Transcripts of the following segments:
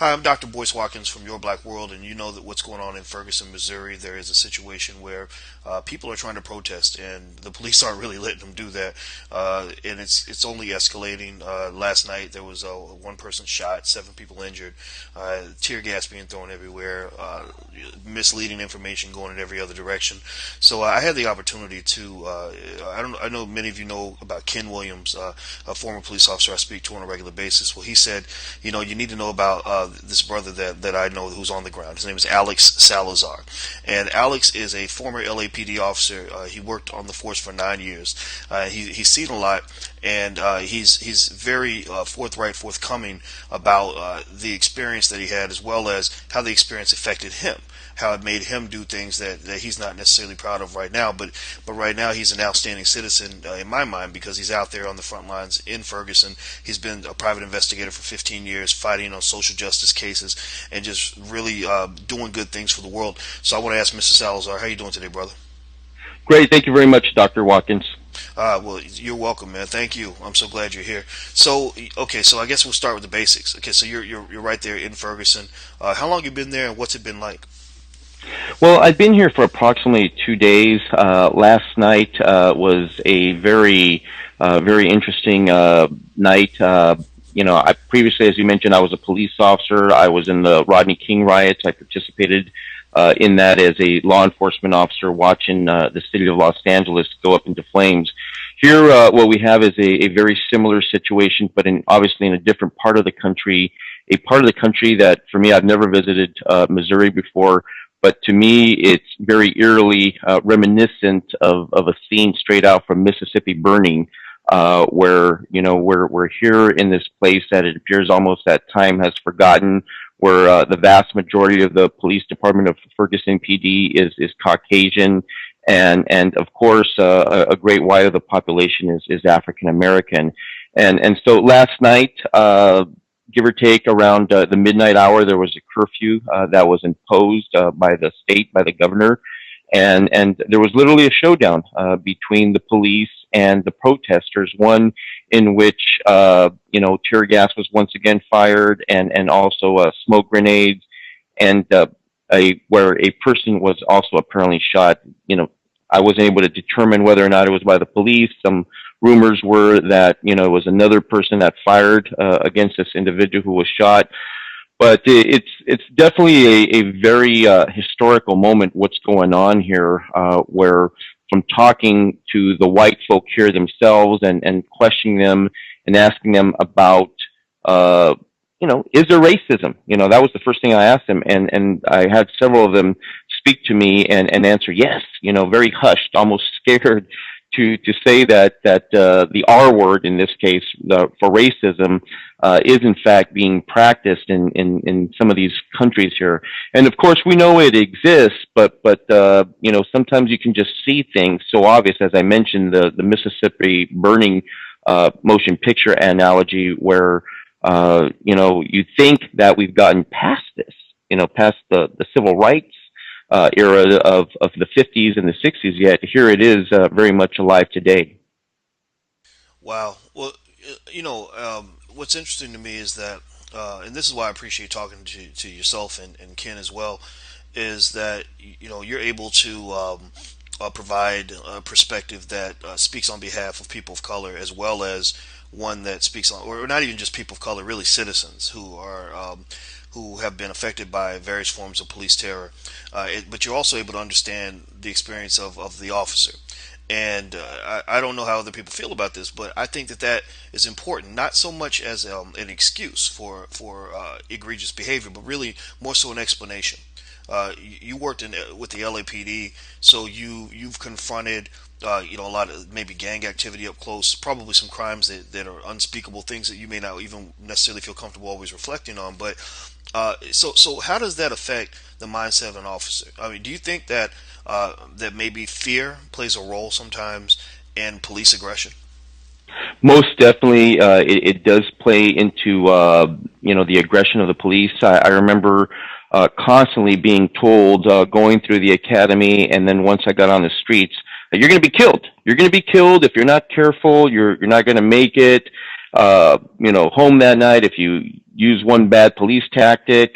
Hi, I'm Dr. Boyce Watkins from Your Black World, and you know that what's going on in Ferguson, Missouri. There is a situation where people are trying to protest, and the police aren't really letting them do that, and it's only escalating. Last night there was one person shot, 7 people injured, tear gas being thrown everywhere, misleading information going in every other direction. So I had the opportunity to. I know many of you know about Ken Williams, a former police officer I speak to on a regular basis. Well, he said, you need to know about this brother that I know who's on the ground. His name is Alex Salazar, and Alex is a former LAPD officer. He worked on the force for 9 years. He's seen a lot, and he's very forthcoming about the experience that he had, as well as how the experience affected him, how it made him do things that he's not necessarily proud of right now. But right now he's an outstanding citizen in my mind, because he's out there on the front lines in Ferguson. He's been a private investigator for 15 years, fighting on social justice cases, and just really doing good things for the world. So I want to ask Mr. Salazar, how you doing today, brother? Great. Thank you very much, Dr. Watkins. Well, you're welcome, man. Thank you. I'm so glad you're here. So, okay, so I guess we'll start with the basics. Okay, so you're right there in Ferguson. How long you been there, and what's it been like? Well, I've been here for approximately 2 days. Last night was a very interesting night. Previously, as you mentioned, I was a police officer. I was in the Rodney King riots. I participated in that as a law enforcement officer, watching the city of Los Angeles go up into flames. Here, what we have is a very similar situation, but obviously in a different part of the country, a part of the country that, for me, I've never visited Missouri before, but to me, it's very eerily reminiscent of a scene straight out from Mississippi Burning, where we're here in this place that it appears almost that time has forgotten, where the vast majority of the police department of Ferguson PD is Caucasian, and of course a great white of the population is African American, and so last night, give or take around the midnight hour, there was a curfew that was imposed by the state, by the governor, and there was literally a showdown between the police and the protesters. One in which tear gas was once again fired, and also smoke grenades, and where a person was also apparently shot. I wasn't able to determine whether or not it was by the police. Some rumors were that it was another person that fired against this individual who was shot. But it's definitely a very historical moment. What's going on here? Where from talking to the white folk here themselves, and questioning them and asking them about, is there racism? That was the first thing I asked them, and I had several of them speak to me and answer yes, very hushed, almost scared to say that the R word in this case, for racism, is in fact being practiced in some of these countries here. And of course we know it exists, but sometimes you can just see things so obvious, as I mentioned, the Mississippi Burning motion picture analogy, where you think that we've gotten past this, past the civil rights era of the 50s and the 60s, yet here it is, very much alive today. Wow. Well, what's interesting to me is that, and this is why I appreciate talking to yourself and Ken as well, is that you're able to provide a perspective that speaks on behalf of people of color, as well as one that speaks on, or not even just people of color, really citizens who have been affected by various forms of police terror. But you're also able to understand the experience of the officer. And I don't know how other people feel about this, but I think that is important, not so much as an excuse for egregious behavior, but really more so an explanation. You worked with the LAPD, so you've confronted a lot of maybe gang activity up close, probably some crimes that are unspeakable, things that you may not even necessarily feel comfortable always reflecting on. But so how does that affect the mindset of an officer? I mean, do you think that that maybe fear plays a role sometimes in police aggression? Most definitely, it does play into the aggression of the police. I remember constantly being told, going through the academy, and then once I got on the streets, you're going to be killed. You're going to be killed if you're not careful. You're not going to make it. home that night, if you use one bad police tactic.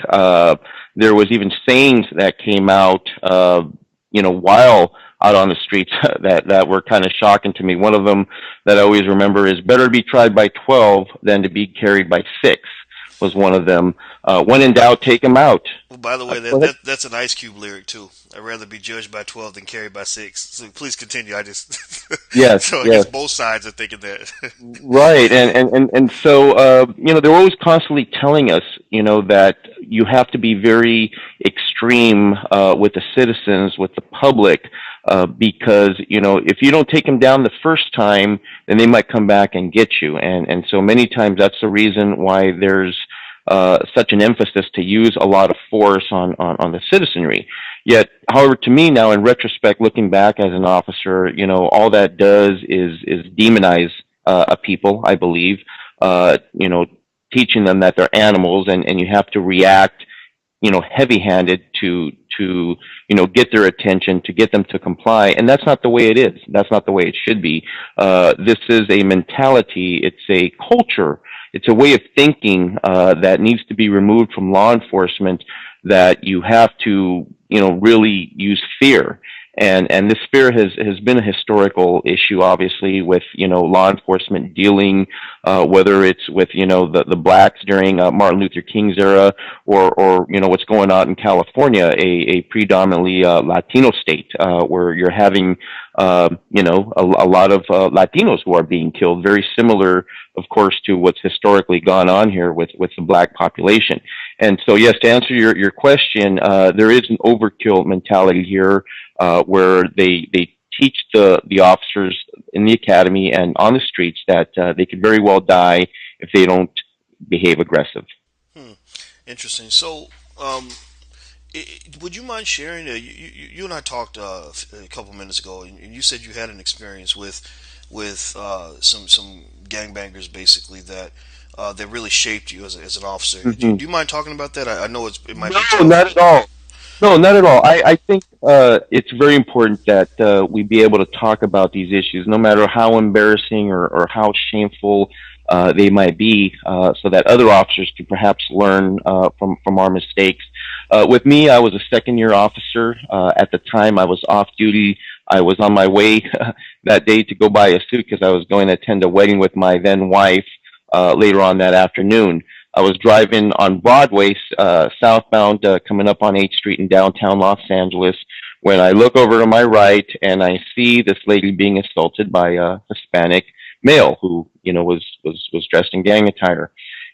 There was even sayings that came out, while out on the streets that were kind of shocking to me. One of them that I always remember is "better be tried by 12 than to be carried by 6." Was one of them. When in doubt, take them out. Well, by the way, Go ahead. that's an Ice Cube lyric too. I'd rather be judged by 12 than carried by 6. So please continue. I just Yes, so I guess yes. both sides are thinking that. Right, and so they're always constantly telling us, that you have to be very extreme with the citizens, with the public, because if you don't take them down the first time, then they might come back and get you, and so many times that's the reason why there's such an emphasis to use a lot of force on the citizenry. Yet, however, to me now, in retrospect, looking back as an officer, all that does is demonize a people, I believe. Uh, you know, Teaching them that they're animals, and you have to react, heavy-handed to get their attention, to get them to comply, and that's not the way it is. That's not the way it should be. This is a mentality. It's a culture. It's a way of thinking that needs to be removed from law enforcement. That you have to, really use fear. And this fear has been a historical issue, obviously, with law enforcement dealing, whether it's with the blacks during Martin Luther King's era, or what's going on in California, a predominantly Latino state, where you're having a lot of Latinos who are being killed, very similar, of course, to what's historically gone on here with the black population. And so, yes, to answer your question, there is an overkill mentality here, where they teach the officers in the academy and on the streets that they could very well die if they don't behave aggressive. Hmm. Interesting. So, um, would you mind sharing? You and I talked a couple minutes ago, and you said you had an experience with some gangbangers, basically that really shaped you as an officer. Hmm. Do you mind talking about that? I know it might No, be tough, not but at all. No, not at all. I think it's very important that we be able to talk about these issues, no matter how embarrassing or how shameful they might be, so that other officers can perhaps learn from our mistakes. With me, I was a second year officer. At the time, I was off duty. I was on my way that day to go buy a suit because I was going to attend a wedding with my then wife later on that afternoon. I was driving on Broadway, southbound, coming up on 8th Street in downtown Los Angeles, when I look over to my right and I see this lady being assaulted by a Hispanic male who, was dressed in gang attire.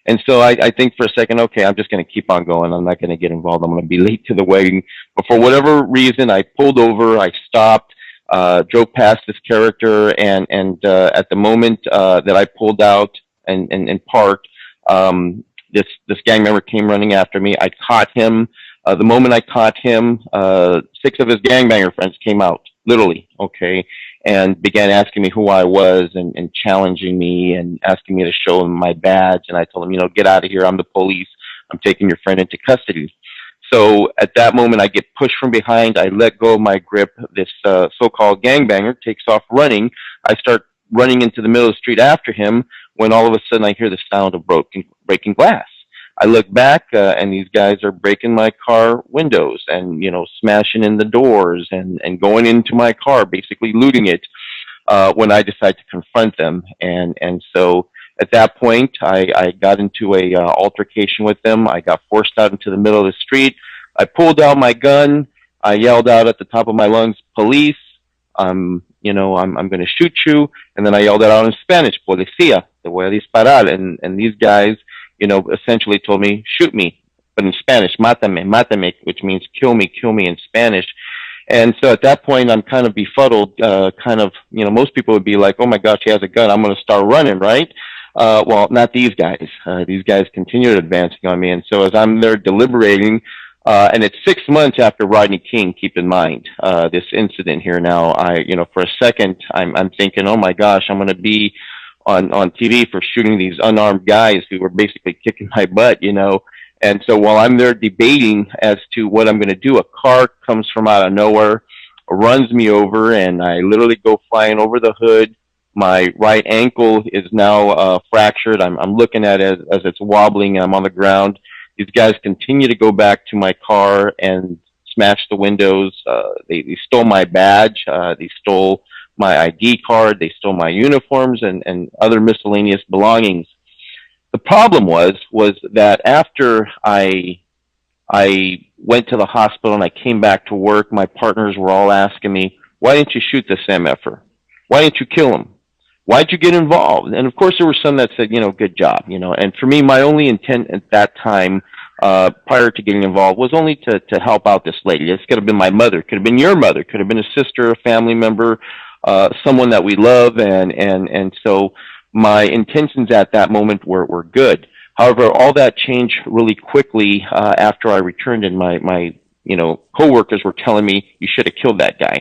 And so I think for a second, okay, I'm just going to keep on going. I'm not going to get involved. I'm going to be late to the wedding. But for whatever reason, I pulled over. I stopped, drove past this character, and at the moment that I pulled out and parked, this gang member came running after me. I caught him. The moment I caught him, 6 of his gangbanger friends came out, literally, okay, and began asking me who I was, and challenging me and asking me to show them my badge. And I told them, get out of here. I'm the police. I'm taking your friend into custody. So at that moment, I get pushed from behind. I let go of my grip. This so-called gangbanger takes off running. I start running into the middle of the street after him, when all of a sudden I hear the sound of breaking glass. I look back, and these guys are breaking my car windows and smashing in the doors and going into my car, basically looting it. When I decide to confront them, and so at that point, I got into a altercation with them. I got forced out into the middle of the street. I pulled out my gun. I yelled out at the top of my lungs, "Police! I'm going to shoot you." And then I yelled it out in Spanish, "Policía, te voy a disparar." And these guys, essentially told me, "Shoot me," but in Spanish, "Mátame, mátame," which means kill me in Spanish. And so at that point, I'm kind of befuddled. Most people would be like, "Oh my gosh, he has a gun. I'm going to start running," right? Well, not these guys. These guys continued advancing on me. And so as I'm there deliberating, and it's 6 months after Rodney King, keep in mind, this incident here now, for a second, I'm thinking, oh my gosh, I'm going to be on TV for shooting these unarmed guys who were basically kicking my butt. And so while I'm there debating as to what I'm going to do, a car comes from out of nowhere, runs me over, and I literally go flying over the hood. My right ankle is now fractured. I'm looking at it as it's wobbling. I'm on the ground. These guys continue to go back to my car and smash the windows. They stole my badge. They stole my ID card. They stole my uniforms and other miscellaneous belongings. The problem was that after I went to the hospital and I came back to work, my partners were all asking me, "Why didn't you shoot this MFer? Why didn't you kill him? Why'd you get involved?" And of course, there were some that said, "Good job." And for me, my only intent at that time, prior to getting involved, was only to help out this lady. This could have been my mother, could have been your mother, could have been a sister, a family member, someone that we love, and so my intentions at that moment were good. However, all that changed really quickly after I returned, and my coworkers were telling me, "You should have killed that guy."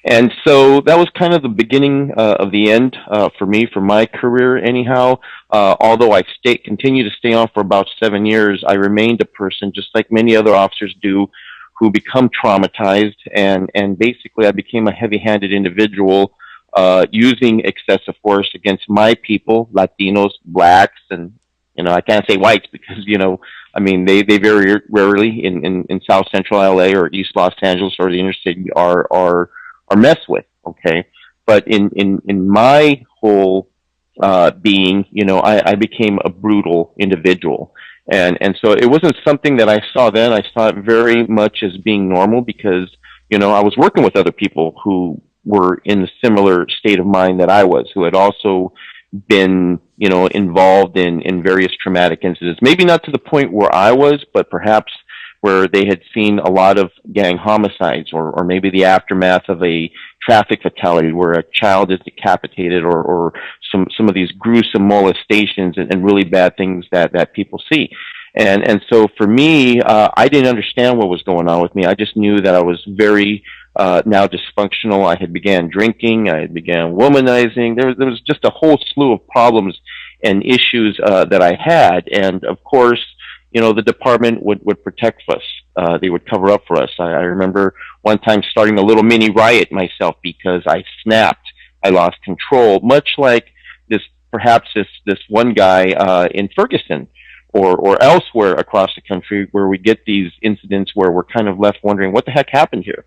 And so that was kind of the beginning of the end for me, for my career, anyhow. Although I continue to stay on for about 7 years, I remained a person, just like many other officers do, who become traumatized. And basically, I became a heavy handed individual using excessive force against my people, Latinos, blacks, and I can't say whites because I mean they very rarely in South Central LA or East Los Angeles or the inner city are messed with. Okay, but in my whole being, I became a brutal individual, and so it wasn't something that I saw then. I saw it very much as being normal because I was working with other people who were in a similar state of mind that I was, who had also been involved in various traumatic incidents. Maybe not to the point where I was, but perhaps where they had seen a lot of gang homicides, or maybe the aftermath of a traffic fatality where a child is decapitated, or some of these gruesome molestations and really bad things that people see. And so for me, I didn't understand what was going on with me. I just knew that I was very now dysfunctional. I had began drinking. I had began womanizing. There was just a whole slew of problems and issues that I had. And of course, the department would protect us. They would cover up for us. I remember one time starting a little mini riot myself because I snapped. I lost control, much like this, perhaps this one guy in Ferguson or elsewhere across the country where we get these incidents where we're kind of left wondering what the heck happened here.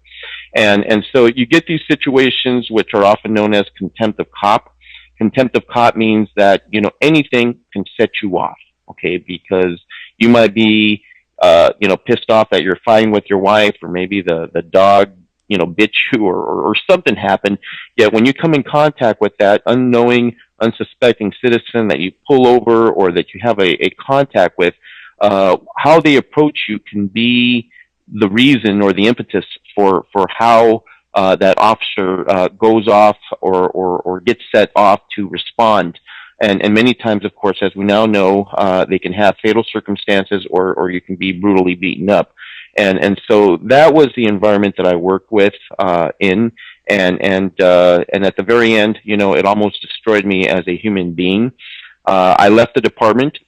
And so you get these situations which are often known as contempt of cop. Contempt of cop means that anything can set you off, okay? Because you might be pissed off that you're fighting with your wife, or maybe the dog bit you, or something happened. Yet when you come in contact with that unknowing, unsuspecting citizen that you pull over or that you have a contact with, how they approach you can be the reason or the impetus for how that officer goes off or gets set off to respond. And many times, of course, as we now know, they can have fatal circumstances, or you can be brutally beaten up. And so that was the environment that I worked with in, and at the very end, it almost destroyed me as a human being. I left the department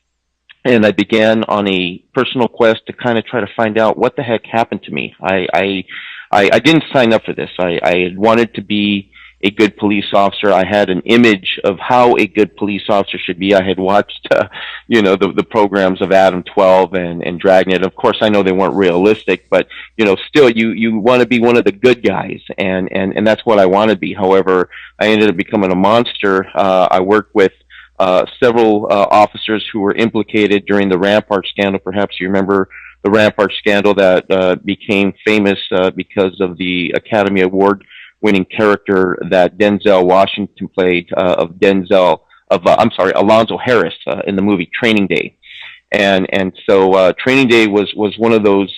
and I began on a personal quest to kind of try to find out what the heck happened to me. I didn't sign up for this. I had wanted to be a good police officer. I had an image of how a good police officer should be. I had watched, the programs of Adam 12 and Dragnet. Of course, I know they weren't realistic, but still, you want to be one of the good guys, and that's what I want to be. However, I ended up becoming a monster. I worked with several officers who were implicated during the Rampart scandal. Perhaps you remember the Rampart scandal that became famous because of the Academy Award winning character that Denzel Washington played I'm sorry, Alonzo Harris in the movie Training Day. And so Training Day was one of those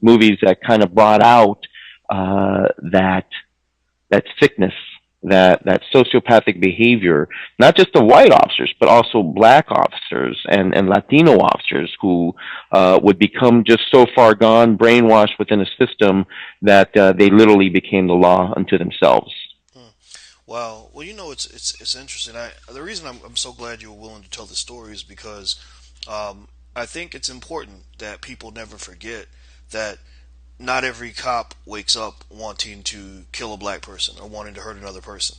movies that kind of brought out that sickness, that sociopathic behavior, not just the white officers, but also black officers and Latino officers who would become just so far gone, brainwashed within a system that they literally became the law unto themselves. Hmm. Wow. Well, it's interesting. The reason I'm so glad you were willing to tell the story is because I think it's important that people never forget that not every cop wakes up wanting to kill a black person or wanting to hurt another person.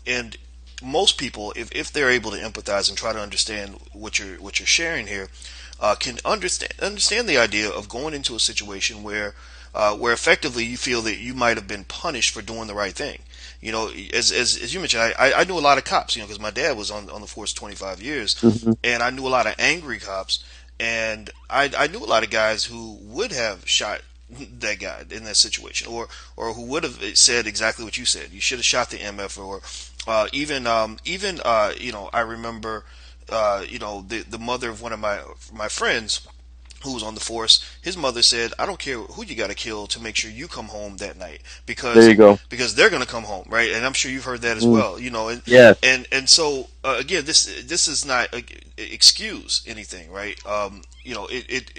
And most people, if they're able to empathize and try to understand what you're sharing here, can understand the idea of going into a situation where effectively you feel that you might have been punished for doing the right thing. You know, as you mentioned, I knew a lot of cops. You know, because my dad was on the force 25 years, Hmm. and I knew a lot of angry cops, and I knew a lot of guys who would have shot that guy in that situation, or who would have said exactly what you said. You should have shot the MF, or you know, I remember you know, the mother of one of my friends who was on the force, his mother said, "I don't care who you got to kill to make sure you come home that night, There you go. because they're going to come home, right?" And I'm sure you've heard that as Mm. well, you know. And Yes. so again, this is not excuse anything, right? You know,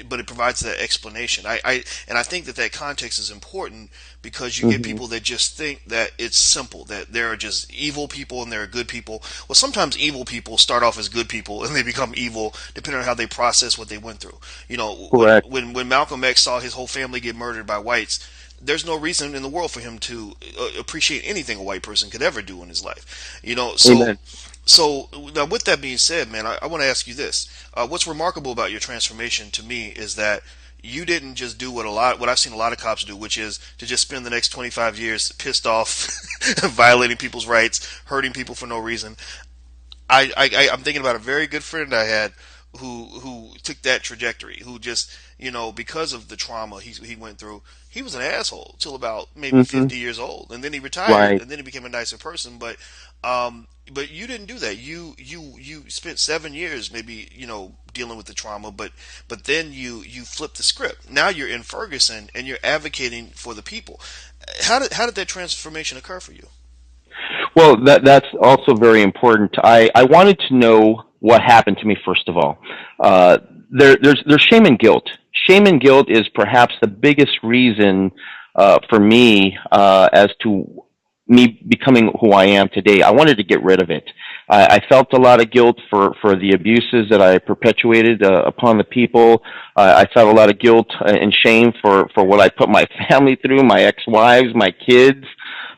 but it provides that explanation. I think that context is important because you get Hmm. people that just think that it's simple, that there are just evil people and there are good people. Well, sometimes evil people start off as good people and they become evil depending on how they process what they went through. You know, Correct. when Malcolm X saw his whole family get murdered by whites, there's no reason in the world for him to appreciate anything a white person could ever do in his life. You know, Amen. so now with that being said, man, I want to ask you this: what's remarkable about your transformation to me is that you didn't just do what I've seen a lot of cops do, which is to just spend the next 25 years pissed off, violating people's rights, hurting people for no reason. I'm thinking about a very good friend I had who took that trajectory, who just, you know, because of the trauma he went through, he was an asshole till about maybe Hmm. 50 years old, and then he retired, Right. and then he became a nicer person. But you didn't do that. You spent 7 years, maybe, you know, dealing with the trauma, but then you flipped the script. Now you're in Ferguson and you're advocating for the people. How did that transformation occur for you? Well, that's also very important. I wanted to know what happened to me first of all. Uh, there's shame and guilt. Shame and guilt is perhaps the biggest reason for me as to me becoming who I am today. I wanted to get rid of it. I felt a lot of guilt for the abuses that I perpetuated upon the people. I felt a lot of guilt and shame for what I put my family through, my ex-wives, my kids.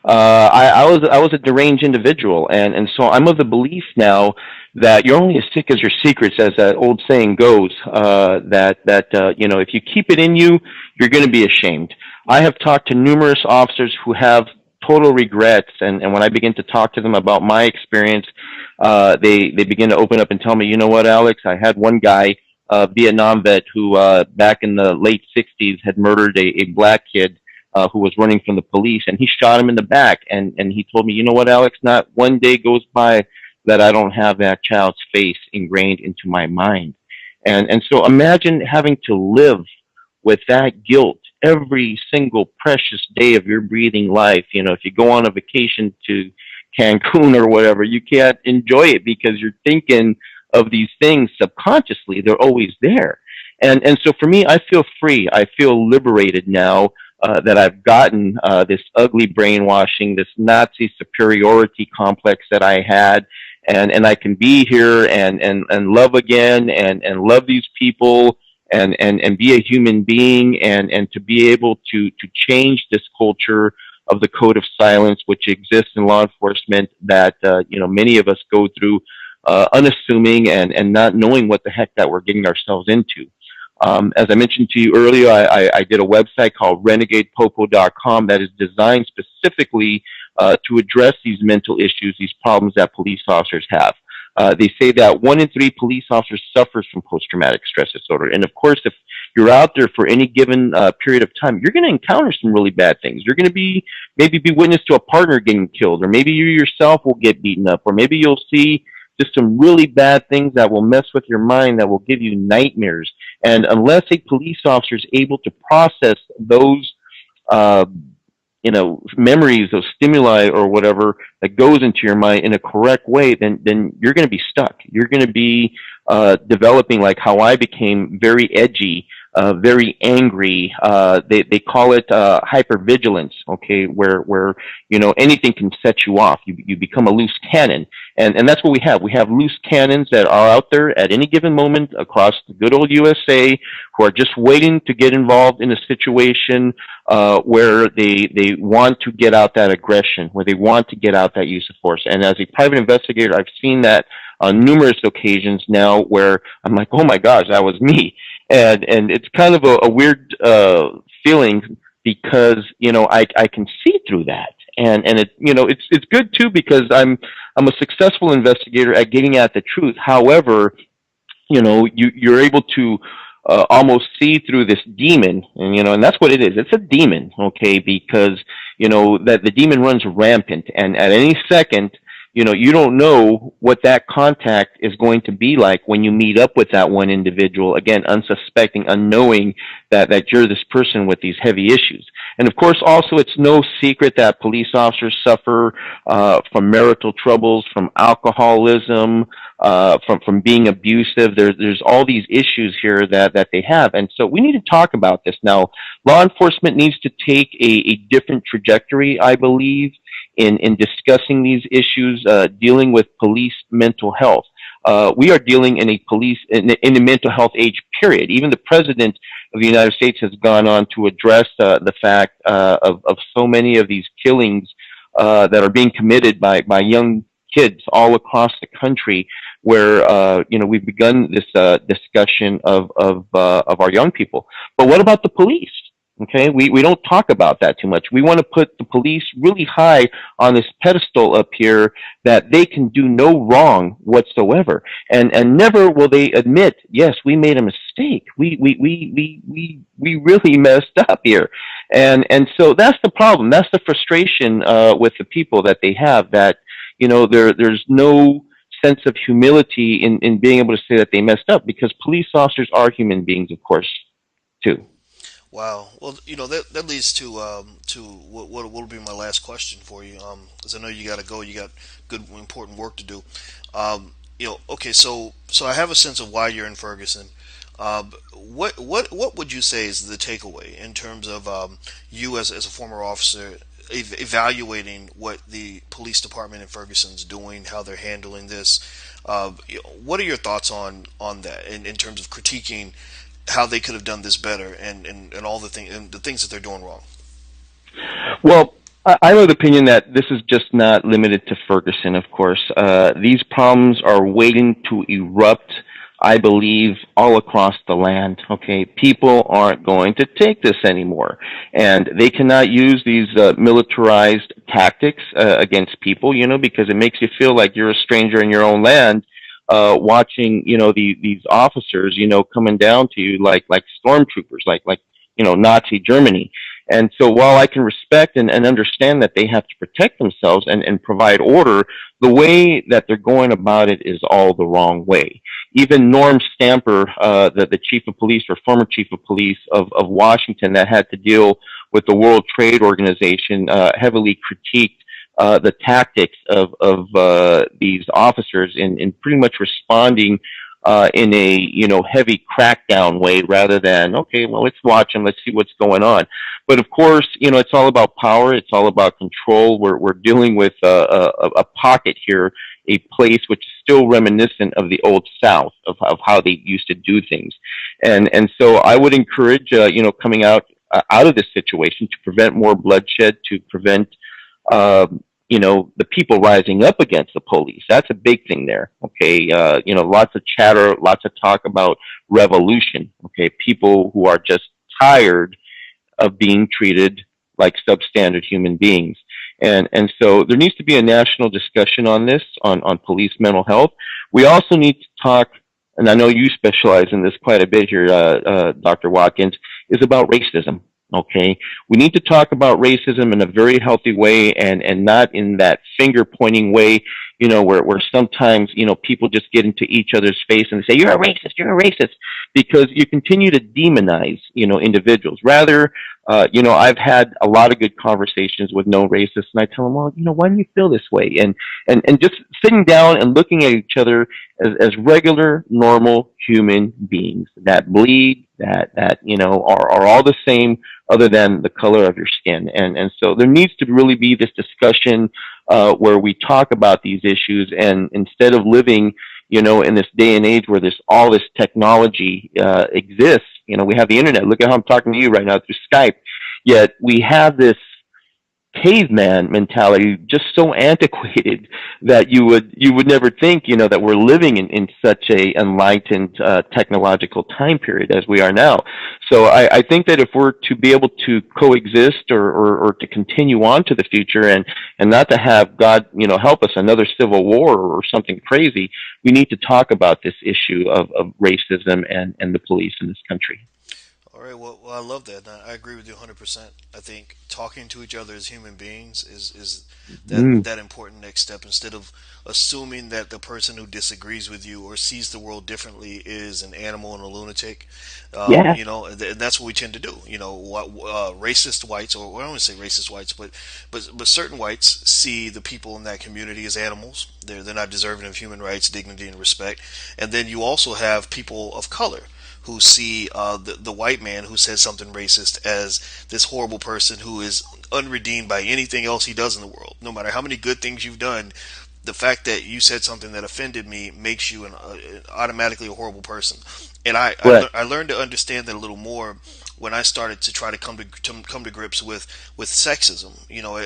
I was a deranged individual, and so I'm of the belief now that you're only as sick as your secrets, as that old saying goes. That you know, if you keep it in you, you're going to be ashamed. I have talked to numerous officers who have total regrets, and when I begin to talk to them about my experience, they begin to open up and tell me, you know what, Alex, I had one guy, Vietnam vet, who back in the late '60s had murdered a black kid who was running from the police, and he shot him in the back. And he told me, you know what, Alex, not one day goes by that I don't have that child's face ingrained into my mind. And so imagine having to live with that guilt every single precious day of your breathing life. You know, if you go on a vacation to Cancun or whatever, you can't enjoy it because you're thinking of these things subconsciously. They're always there. And so for me, I feel free. I feel liberated now that I've gotten this ugly brainwashing, this Nazi superiority complex that I had, and I can be here and love again and love these people and be a human being and to be able to change this culture of the code of silence which exists in law enforcement that you know, many of us go through unassuming and not knowing what the heck that we're getting ourselves into. As I mentioned to you earlier, I did a website called renegadepopo.com that is designed specifically to address these mental issues, these problems that police officers have. They say that 1 in 3 police officers suffers from post-traumatic stress disorder. And of course, if you're out there for any given period of time, you're going to encounter some really bad things. You're going to maybe be witness to a partner getting killed, or maybe you yourself will get beaten up, or maybe you'll see just some really bad things that will mess with your mind, that will give you nightmares. And unless a police officer is able to process those uh, you know, memories, those stimuli or whatever that goes into your mind in a correct way, then you're going to be stuck. You're going to be developing like how I became very edgy, very angry. They call it hypervigilance. Okay, where you know anything can set you off. You become a loose cannon, And that's what we have. We have loose cannons that are out there at any given moment across the good old USA who are just waiting to get involved in a situation where they want to get out that aggression, where they want to get out that use of force. And as a private investigator, I've seen that on numerous occasions now where I'm like, oh my gosh, that was me. And it's kind of a weird feeling because I can see through that, and it's good too because I'm a successful investigator at getting at the truth. However, you're able to almost see through this demon, and that's what it is. It's a demon, okay? Because that the demon runs rampant, and at any second, you don't know what that contact is going to be like when you meet up with that one individual. Again, unsuspecting, unknowing that you're this person with these heavy issues. And of course, also, it's no secret that police officers suffer from marital troubles, from alcoholism, from being abusive. There's all these issues here that they have, and so we need to talk about this now. Law enforcement needs to take a different trajectory, I believe, in discussing these issues, dealing with police mental health. We are dealing in a mental health age period. Even the president of the United States has gone on to address the fact of so many of these killings that are being committed by young kids all across the country, where we've begun this discussion of our young people. But what about the police? Okay, we don't talk about that too much. We want to put the police really high on this pedestal up here that they can do no wrong whatsoever, and never will they admit, yes, we made a mistake. We really messed up here, and so that's the problem. That's the frustration with the people that they have, that there's no sense of humility in being able to say that they messed up, because police officers are human beings, of course, too. Wow. Well, that leads to what will be my last question for you. Because I know you got to go. You got good, important work to do. Okay. So I have a sense of why you're in Ferguson. What would you say is the takeaway in terms of you as a former officer evaluating what the police department in Ferguson's doing, how they're handling this? What are your thoughts on that in terms of critiquing how they could have done this better, and all the things that they're doing wrong? Well, I'm of the opinion that this is just not limited to Ferguson, of course. These problems are waiting to erupt, I believe, all across the land. Okay, people aren't going to take this anymore, and they cannot use these militarized tactics against people, because it makes you feel like you're a stranger in your own land. Watching, these officers, coming down to you like stormtroopers, like Nazi Germany. And so while I can respect and understand that they have to protect themselves and provide order, the way that they're going about it is all the wrong way. Even Norm Stamper, the chief of police, or former chief of police of Washington, that had to deal with the World Trade Organization, heavily critiqued the tactics of these officers in pretty much responding in a heavy crackdown way, rather than, okay, well, let's watch them, let's see what's going on. But of course, it's all about power, it's all about control. We're dealing with a pocket here, a place which is still reminiscent of the old South, of how they used to do things. And so I would encourage coming out of this situation, to prevent more bloodshed, to prevent the people rising up against the police. That's a big thing there. Okay. Lots of chatter, lots of talk about revolution. Okay. People who are just tired of being treated like substandard human beings. And so there needs to be a national discussion on this, on police mental health. We also need to talk, and I know you specialize in this quite a bit here, Dr. Watkins, is about racism. Okay, we need to talk about racism in a very healthy way, and not in that finger pointing way, where sometimes, people just get into each other's face and say, you're a racist, because you continue to demonize, individuals. Rather, I've had a lot of good conversations with known racists, and I tell them, well, why do you feel this way? And just sitting down and looking at each other as regular, normal human beings that bleed, that are all the same, other than the color of your skin. And so there needs to really be this discussion where we talk about these issues, and instead of living, in this day and age where all this technology exists. We have the internet. Look at how I'm talking to you right now through Skype. Yet we have this caveman mentality, just so antiquated that you would never think, that we're living in such a enlightened technological time period as we are now. So I think that if we're to be able to coexist, or to continue on to the future, and not to have God, help us, another civil war or something crazy, we need to talk about this issue of racism and the police in this country. All right. Well, I love that. And I agree with you 100%. I think talking to each other as human beings is Mm, that important next step. Instead of assuming that the person who disagrees with you or sees the world differently is an animal and a lunatic, yeah. and that's what we tend to do. Racist whites, or I don't want to say racist whites, but certain whites see the people in that community as animals. They're not deserving of human rights, dignity, and respect. And then you also have people of color who see the white man who says something racist as this horrible person who is unredeemed by anything else he does in the world. No matter how many good things you've done, the fact that you said something that offended me makes you automatically a horrible person. And Correct. I learned to understand that a little more when I started to try to come to grips with sexism.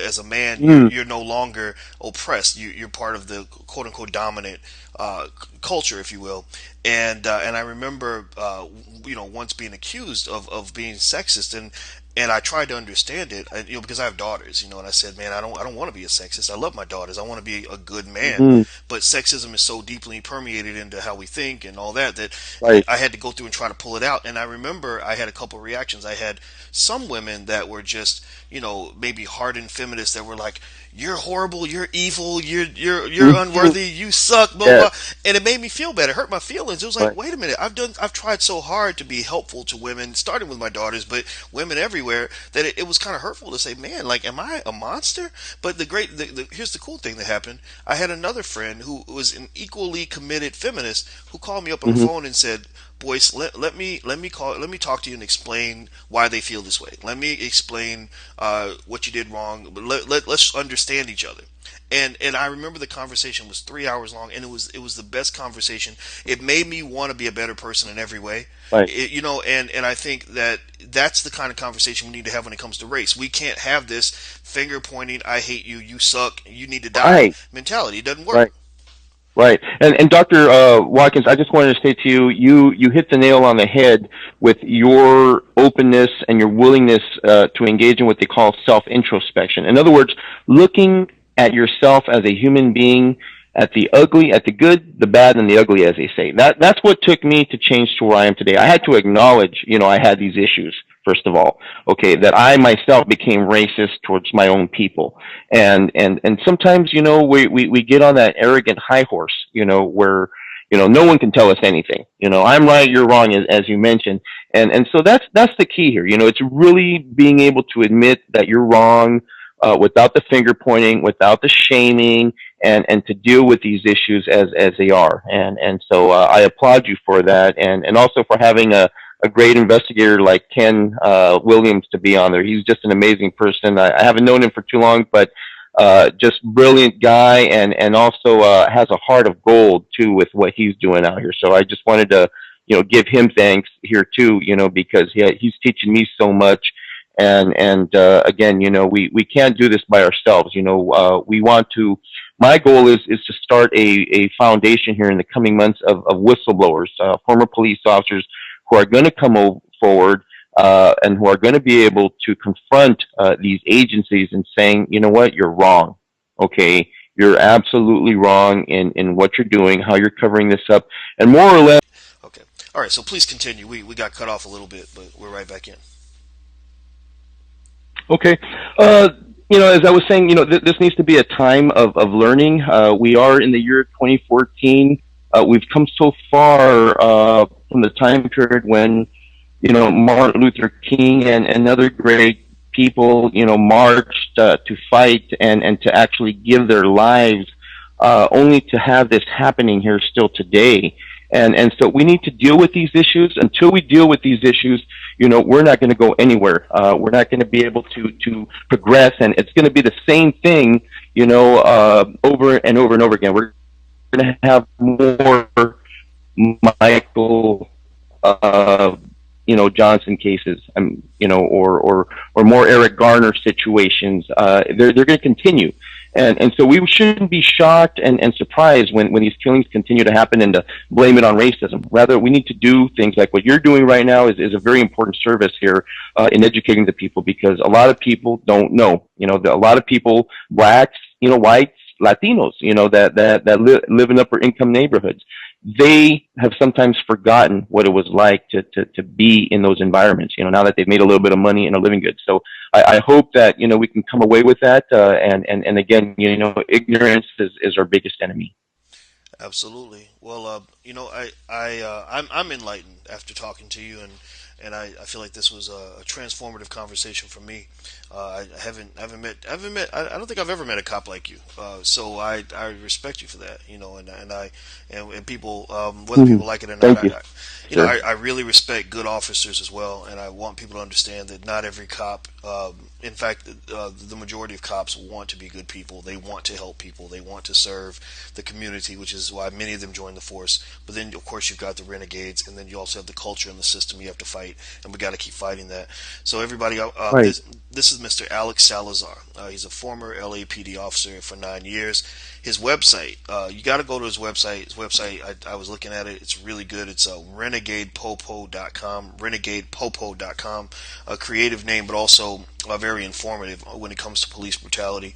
As a man, Mm, you're no longer oppressed. You're part of the quote unquote dominant culture, if you will. And I remember once being accused of being sexist, and I tried to understand it, because I have daughters, and I said, man, I don't want to be a sexist. I love my daughters. I want to be a good man. mm, But sexism is so deeply permeated into how we think and all that right. I had to go through and try to pull it out. And I remember I had a couple reactions. I had some women that were just, maybe hardened feminists that were like, "You're horrible. You're evil. You're Mhm. unworthy. You suck." Blah blah. Yes. Blah. And it made me feel bad. It hurt my feelings. It was like, Right. wait a minute. I've tried so hard to be helpful to women, starting with my daughters, but women everywhere, that it was kind of hurtful to say, man, like, am I a monster? But here's the cool thing that happened. I had another friend who was an equally committed feminist who called me up on the Hmm. phone and said, Boyce, let me talk to you and explain why they feel this way. Let me explain what you did wrong. But let's understand each other. And I remember the conversation was 3 hours long, and it was the best conversation. It made me want to be a better person in every way. Right. And I think that that's the kind of conversation we need to have when it comes to race. We can't have this finger pointing, I hate you, you suck, you need to die Right. mentality. It doesn't work. Right. Right. And Dr. Watkins, I just wanted to say to you, you hit the nail on the head with your openness and your willingness to engage in what they call self introspection. In other words, looking at yourself as a human being, at the ugly, at the good, the bad, and the ugly, as they say. That's what took me to change to where I am today. I had to acknowledge, I had these issues. First of all, okay, that I myself became racist towards my own people, and sometimes, we get on that arrogant high horse, where no one can tell us anything. I'm right, you're wrong, as you mentioned. And so that's the key here. It's really being able to admit that you're wrong, without the finger pointing, without the shaming, and to deal with these issues as they are. And so I applaud you for that, and also for having a great investigator like Ken Williams to be on there. He's just an amazing person. I haven't known him for too long, but just brilliant guy, and also has a heart of gold too with what he's doing out here. So I just wanted to, give him thanks here too, because he's teaching me so much. And again, we can't do this by ourselves. We want to. My goal is to start a foundation here in the coming months of whistleblowers, former police officers who are going to come forward, and who are going to be able to confront these agencies and saying, you know what, you're wrong. Okay, you're absolutely wrong in what you're doing, how you're covering this up, and more or less. Okay. All right. So please continue. We got cut off a little bit, but we're right back in. Okay. Uh, as I was saying, this needs to be a time of learning. We are in the year 2014. We've come so far from the time period when, Martin Luther King and other great people, marched to fight and to actually give their lives, only to have this happening here still today. And so we need to deal with these issues. Until we deal with these issues, we're not going to go anywhere. We're not going to be able to progress, and it's going to be the same thing, over and over and over again. We're going to have more Michael, uh, Johnson cases, or more Eric Garner situations. They're going to continue, and so we shouldn't be shocked and surprised when these killings continue to happen and to blame it on racism. Rather, we need to do things like what you're doing right now is a very important service here in educating the people, because a lot of people don't know. A lot of people, blacks, whites, Latinos, live in upper income neighborhoods, they have sometimes forgotten what it was like to be in those environments, now that they've made a little bit of money and are living good. So I hope that, we can come away with that. And again, ignorance is our biggest enemy. Absolutely. Well, I'm enlightened after talking to you, and I feel like this was a transformative conversation for me. I don't think I've ever met a cop like you. So I respect you for that. And people, whether Mm-hmm. people like it or not, Thank you, sir. I really respect good officers as well, and I want people to understand that not every cop, in fact, the majority of cops want to be good people. They want to help people. They want to serve the community, which is why many of them join the force. But then, of course, you've got the renegades, and then you also have the culture and the system you have to fight, and we got to keep fighting that. So, everybody, Right. this is Mr. Alex Salazar. He's a former LAPD officer for 9 years. His website, you got to go to his website. His website, I was looking at it. It's really good. It's renegadepopo.com. Renegadepopo.com. A creative name, but also very informative when it comes to police brutality.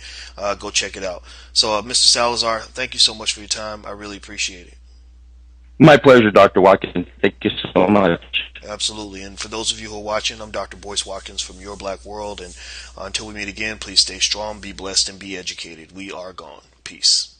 Go check it out. So, Mr. Salazar, thank you so much for your time. I really appreciate it. My pleasure, Dr. Watkins. Thank you so much. Absolutely. And for those of you who are watching, I'm Dr. Boyce Watkins from Your Black World. And until we meet again, please stay strong, be blessed, and be educated. We are gone. Peace.